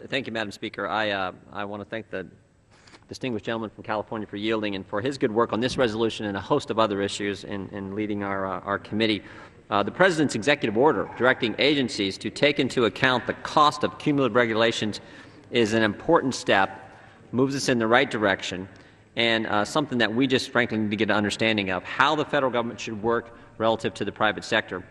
Thank you, Madam Speaker. I want to thank the distinguished gentleman from California for yielding and for his good work on this resolution and a host of other issues in leading our committee. The President's executive order directing agencies to take into account the cost of cumulative regulations is an important step, moves us in the right direction, and something that we just frankly need to get an understanding of how the federal government should work relative to the private sector.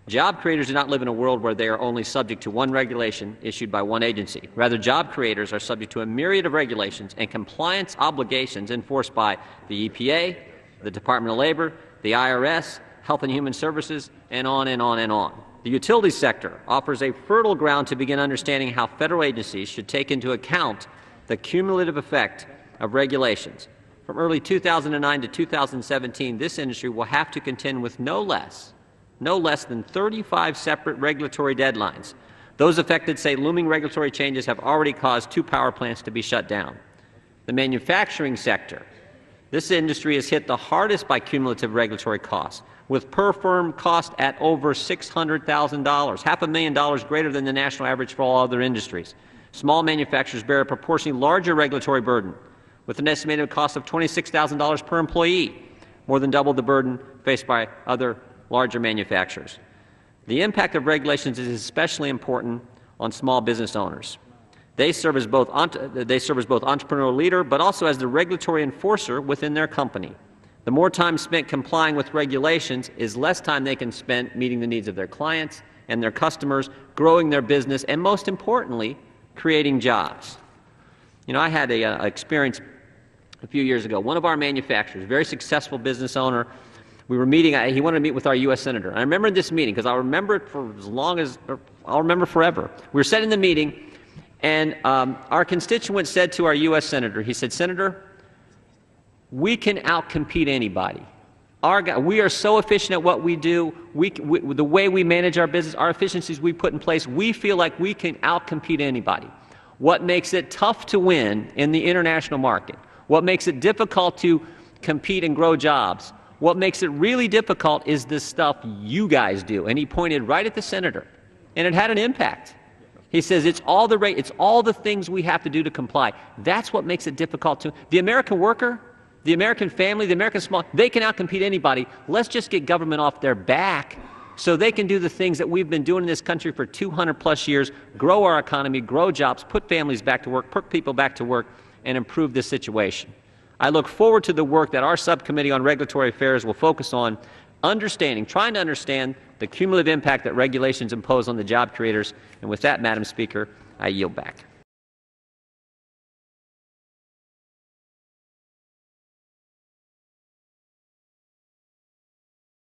Job creators do not live in a world where they are only subject to one regulation issued by one agency. Rather, job creators are subject to a myriad of regulations and compliance obligations enforced by the EPA, the Department of Labor, the IRS, Health and Human Services, and on and on and on. The utilities sector offers a fertile ground to begin understanding how federal agencies should take into account the cumulative effect of regulations. From early 2009 to 2017, this industry will have to contend with no less than 35 separate regulatory deadlines. Those affected say Looming regulatory changes have already caused 2 power plants to be shut down. The manufacturing sector. This industry is hit the hardest by cumulative regulatory costs, with per firm cost at over $600,000, $500,000 greater than the national average for all other industries. Small manufacturers bear a proportionally larger regulatory burden, with an estimated cost of $26,000 per employee, more than double the burden faced by other larger manufacturers. The impact of regulations is especially important on small business owners. They serve as both entrepreneurial leader, but also as the regulatory enforcer within their company. The more time spent complying with regulations is less time they can spend meeting the needs of their clients and their customers, growing their business, and most importantly, creating jobs. You know, I had an experience a few years ago. One of our manufacturers, very successful business owner, we were meeting. He wanted to meet with our U.S. Senator. And I remember this meeting because I'll remember it for as long as I'll remember forever. We were sitting in the meeting, and our constituent said to our U.S. Senator, he said, "Senator, we can outcompete anybody. We are so efficient at what we do. The way we manage our business, our efficiencies we put in place, we feel like we can outcompete anybody. What makes it tough to win in the international market? What makes it difficult to compete and grow jobs? What makes it really difficult is the stuff you guys do." And he pointed right at the senator, and it had an impact. He says, it's all the things we have to do to comply. That's what makes it difficult to. The American worker, the American family, the American small, they can outcompete anybody. Let's just get government off their back so they can do the things that we've been doing in this country for 200+ years, grow our economy, grow jobs, put families back to work, put people back to work, and improve this situation. I look forward to the work that our subcommittee on regulatory affairs will focus on trying to understand the cumulative impact that regulations impose on the job creators. And with that, Madam Speaker, I yield back.